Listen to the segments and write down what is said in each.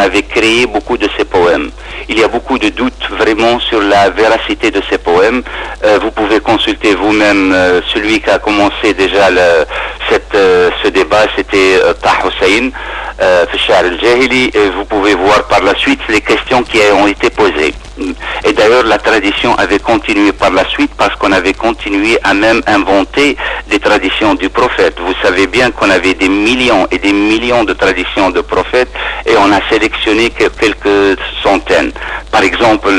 avait créé beaucoup de ces poèmes. Il y a beaucoup de doutes vraiment sur la véracité de ces poèmes. Vous pouvez consulter vous-même celui qui a commencé déjà ce débat, c'était Taha Hussein, Fishar al-Jahili, et vous pouvez voir par la suite les questions qui ont été posées. Et d'ailleurs, la tradition avait continué par la suite parce qu'on avait continué à même inventer des traditions du prophète. Vous savez bien qu'on avait des millions et des millions de traditions de prophètes et on a sélectionné que quelques centaines. Par exemple,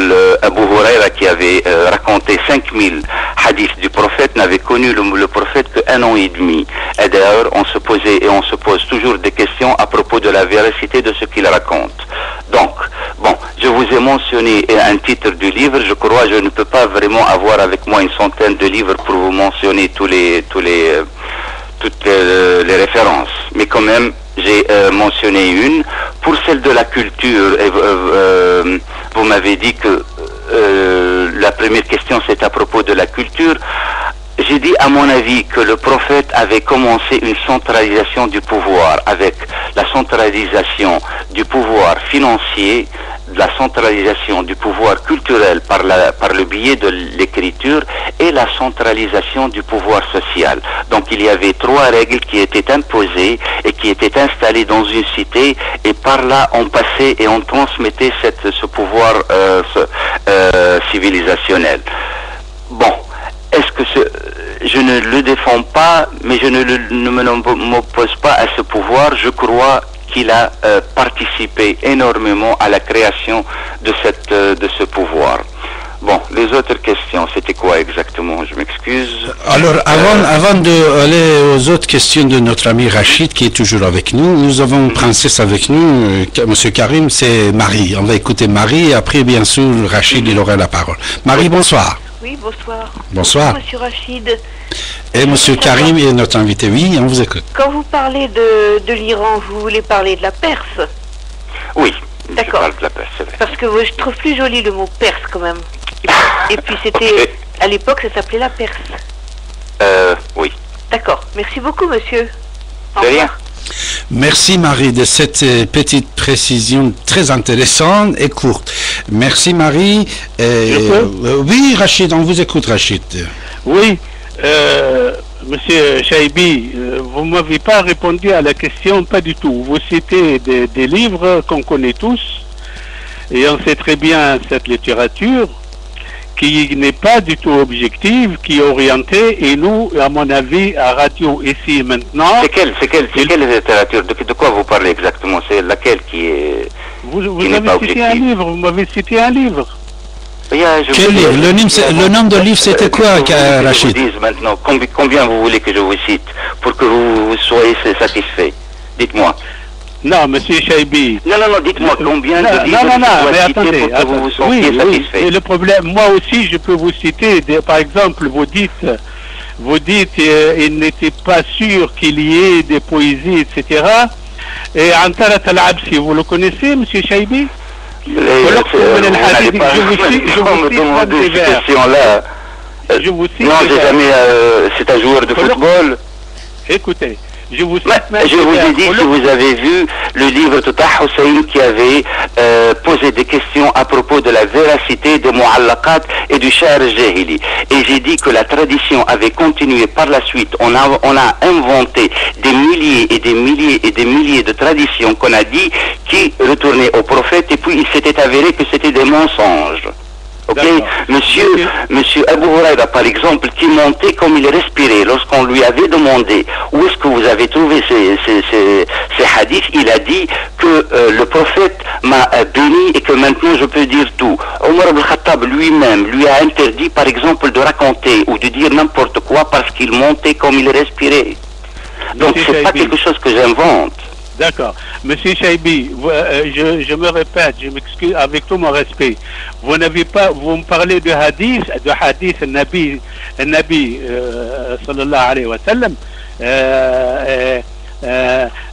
Abu Huraira qui avait raconté 5000 hadiths du prophète n'avait connu le prophète qu'un an et demi. Et d'ailleurs, on se posait et on se pose toujours des questions à propos de la véracité de ce qu'il raconte. Donc, bon, je vous ai mentionné un titre du livre. Je crois je ne peux pas vraiment avoir avec moi une centaine de livres pour vous mentionner toutes les références. Mais quand même, j'ai mentionné une. Pour celle de la culture, vous m'avez dit que la première question c'est à propos de la culture. J'ai dit à mon avis que le prophète avait commencé une centralisation du pouvoir avec la centralisation du pouvoir financier, la centralisation du pouvoir culturel par le biais de l'écriture et la centralisation du pouvoir social. Donc il y avait 3 règles qui étaient imposées et qui étaient installées dans une cité et par là on passait et on transmettait ce pouvoir civilisationnel. Bon. Est-ce que je ne le défends pas, mais je ne m'oppose pas à ce pouvoir. Je crois qu'il a participé énormément à la création de ce pouvoir. Bon, les autres questions, c'était quoi exactement? Je m'excuse. Alors, avant d'aller aux autres questions de notre ami Rachid, qui est toujours avec nous, nous avons une princesse avec nous, Monsieur Karim, c'est Marie. On va écouter Marie, et après, bien sûr, Rachid, il aura la parole. Marie, bonsoir. Oui, bonsoir. Bonsoir. Bonjour, Monsieur Rachid. Et Monsieur Karim est notre invité. Oui, on vous écoute. Quand vous parlez de l'Iran, vous voulez parler de la Perse? Oui. D'accord. Je parle de la Perse, c'est vrai. Parce que je trouve plus joli le mot Perse quand même. Et puis c'était, okay. À l'époque, ça s'appelait la Perse. Oui. D'accord. Merci beaucoup, monsieur. De rien. Merci Marie de cette petite précision très intéressante et courte. Merci Marie. Oui Rachid, on vous écoute Rachid. Oui, Monsieur Chaibi, vous ne m'avez pas répondu à la question, pas du tout. Vous citez des livres qu'on connaît tous et on sait très bien cette littérature qui n'est pas du tout objective, qui est orientée, et nous, à mon avis, à Radio ici maintenant... C'est quelle littérature? De quoi vous parlez exactement? C'est laquelle qui est... Vous avez cité un livre, vous m'avez cité un livre. Quel livre? Le nom de livre, c'était quoi, Rachid? Je vous dis maintenant, combien vous voulez que je vous cite pour que vous soyez satisfait? Dites-moi. Non, Monsieur Chaibi. Non, dites-moi combien de livres mais attendez, pour que vous vous sentiez satisfait. Et le problème, moi aussi, je peux vous citer, par exemple, vous dites, il n'était pas sûr qu'il y ait des poésies, etc. Et Antarat al-Absi, vous le connaissez, Monsieur Chaibi? Je vous cite. Non, j'ai jamais. C'est un joueur de football. Écoutez. Je vous ai dit, si vous avez vu le livre de Taha Hussein qui avait posé des questions à propos de la véracité des Mu'allaqat et du Sha'r al-Jahili. Et j'ai dit que la tradition avait continué par la suite. On a inventé des milliers et des milliers et des milliers de traditions qu'on a dit qui retournaient au prophète et puis il s'était avéré que c'était des mensonges. Ok, monsieur Abu Huraira, par exemple, qui montait comme il respirait, lorsqu'on lui avait demandé où est-ce que vous avez trouvé ces hadiths, il a dit que le prophète m'a béni et que maintenant je peux dire tout. Omar ibn Khattab lui-même lui a interdit, par exemple, de raconter ou de dire n'importe quoi parce qu'il montait comme il respirait. Donc c'est pas quelque chose que j'invente. D'accord. Monsieur Chaibi, je me répète, je m'excuse avec tout mon respect. Vous me parlez de hadith Nabi sallallahu alayhi wa sallam.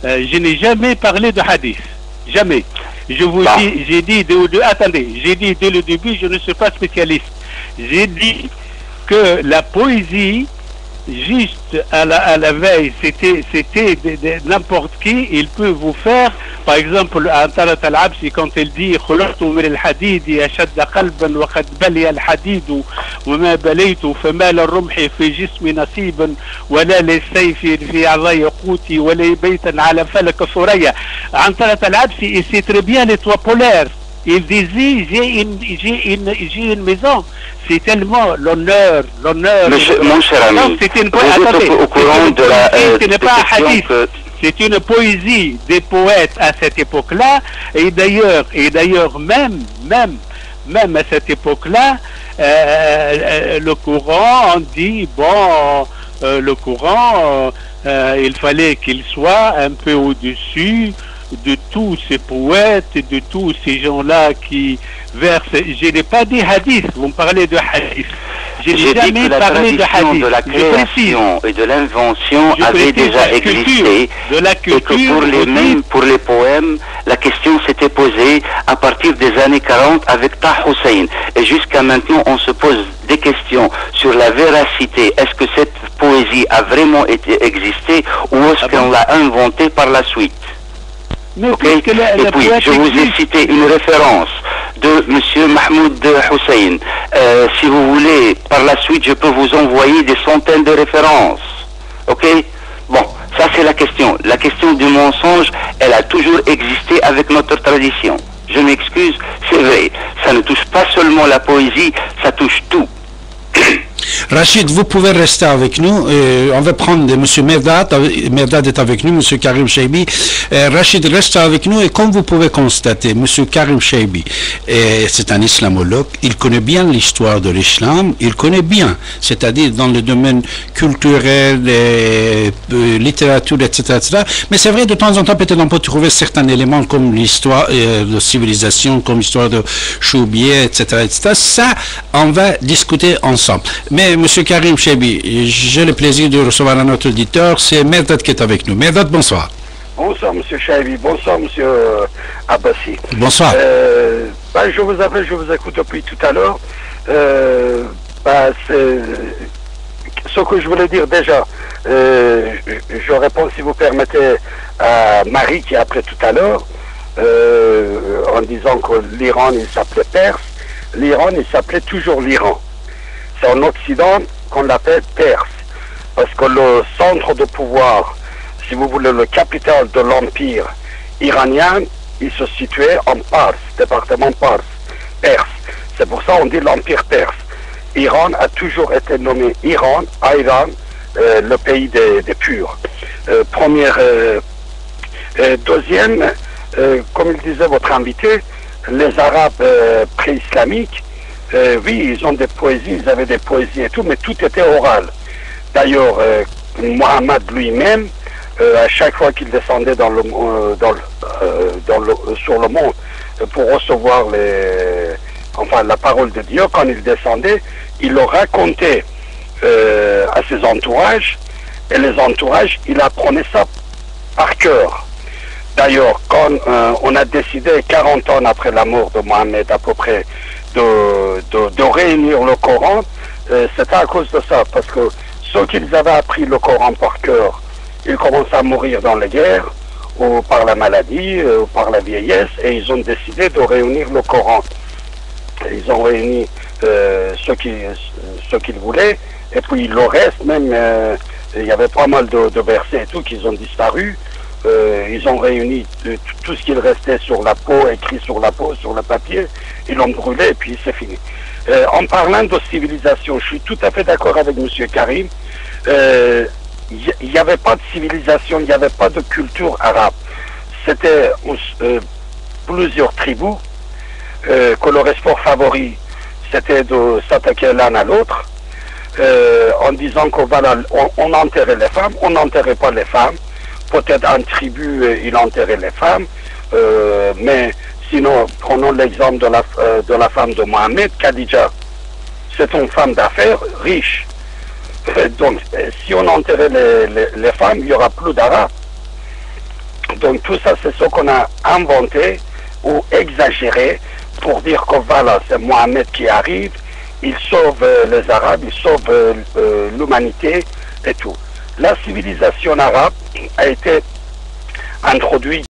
Je n'ai jamais parlé de hadith. Jamais. Je vous dis, j'ai dit dès le début, je ne suis pas spécialiste. J'ai dit que la poésie juste à la veille, c'était n'importe qui, il peut vous faire, par exemple, Antarat al-Absi, quand il dit خلقت من الحديد أشد قلبا وقد بلي الحديد وما بليت فما للرمح في جسمي نصيب ولا للسيف في أعضاء قوتي ولا بيتا على فلك ثريا. Antarat al-Absi, il sait très bien les toits polaires. Il disait, j'ai une maison. C'est tellement l'honneur. Mon cher ami, non, c'est une attendez, au courant de la ce n'est pas un hadith. C'est une poésie des poètes à cette époque-là. Et d'ailleurs, même à cette époque-là, le Coran, on dit, bon, le Coran, il fallait qu'il soit un peu au-dessus de tous ces poètes, de tous ces gens-là qui versent. Je n'ai pas dit hadith, vous me parlez de hadith. J'ai dit que la tradition de la création et de l'invention avait déjà existé, et que pour les poèmes, la question s'était posée à partir des années 40 avec Taha Hussein. Et jusqu'à maintenant, on se pose des questions sur la véracité. Est-ce que cette poésie a vraiment existé ou est-ce qu'on l'a inventée par la suite? Okay. Et puis, je vous ai cité une référence de M. Mahmoud Hussein. Si vous voulez, par la suite, je peux vous envoyer des centaines de références. Ok? Bon, ça c'est la question. La question du mensonge, elle a toujours existé avec notre tradition. Je m'excuse, c'est vrai. Ça ne touche pas seulement la poésie, ça touche tout. Rachid, vous pouvez rester avec nous. On va prendre M. Merdad. Merdad est avec nous, M. Karim Chaibi. Rachid reste avec nous et comme vous pouvez constater, M. Karim Chaibi, c'est un islamologue. Il connaît bien l'histoire de l'islam. Il connaît bien, c'est-à-dire dans le domaine culturel, littérature, etc., etc. Mais c'est vrai, de temps en temps, peut-être on peut trouver certains éléments comme l'histoire de civilisation, comme l'histoire de Choubier, etc., etc. Ça, on va discuter ensemble. Mais M. Karim Chaibi, j'ai le plaisir de recevoir un autre auditeur, c'est Merdad qui est avec nous. Merdad, bonsoir. Bonsoir M. Chaibi, bonsoir M. Abbassi. Bonsoir. Je vous appelle, je vous écoute depuis tout à l'heure. Ce que je voulais dire déjà, je réponds si vous permettez à Marie qui a appelé tout à l'heure, en disant que l'Iran il s'appelait Perse, l'Iran il s'appelait toujours l'Iran. C'est en Occident qu'on l'appelle Perse, parce que le centre de pouvoir, si vous voulez, le capital de l'empire iranien, il se situait en Pars, département Perse. C'est pour ça qu'on dit l'empire perse. Iran a toujours été nommé Iran, le pays des purs. Deuxième, comme il disait votre invité, les Arabes pré-islamiques, oui, ils ont des poésies, ils avaient des poésies et tout, mais tout était oral. D'ailleurs, Mohammed lui-même, à chaque fois qu'il descendait sur le monde pour recevoir la parole de Dieu, quand il descendait, il le racontait à ses entourages, et les entourages, il apprenait ça par cœur. D'ailleurs, quand on a décidé 40 ans après la mort de Mohammed à peu près de réunir le Coran, c'était à cause de ça, parce que ceux qui avaient appris le Coran par cœur, ils commençaient à mourir dans les guerres, ou par la maladie, ou par la vieillesse, et ils ont décidé de réunir le Coran. Ils ont réuni ce qu'ils voulaient, et puis le reste, même, il y avait pas mal de versets et tout qui ont disparu. Ils ont réuni tout ce qu'il restait sur la peau, écrit sur la peau, sur le papier, ils l'ont brûlé et puis c'est fini. En parlant de civilisation, je suis tout à fait d'accord avec M. Karim. Il n'y avait pas de civilisation, il n'y avait pas de culture arabe. C'était plusieurs tribus que leur sport favori, c'était de s'attaquer l'un à l'autre, en disant qu'on on enterrait les femmes, on n'enterrait pas les femmes. Peut-être en tribu, il enterrait les femmes, mais sinon, prenons l'exemple de la femme de Mohammed, Khadija. C'est une femme d'affaires riche. Donc, si on enterrait les femmes, il n'y aura plus d'Arabes. Donc, tout ça, c'est ce qu'on a inventé ou exagéré pour dire que voilà, c'est Mohammed qui arrive, il sauve les Arabes, il sauve l'humanité et tout. La civilisation arabe a été introduite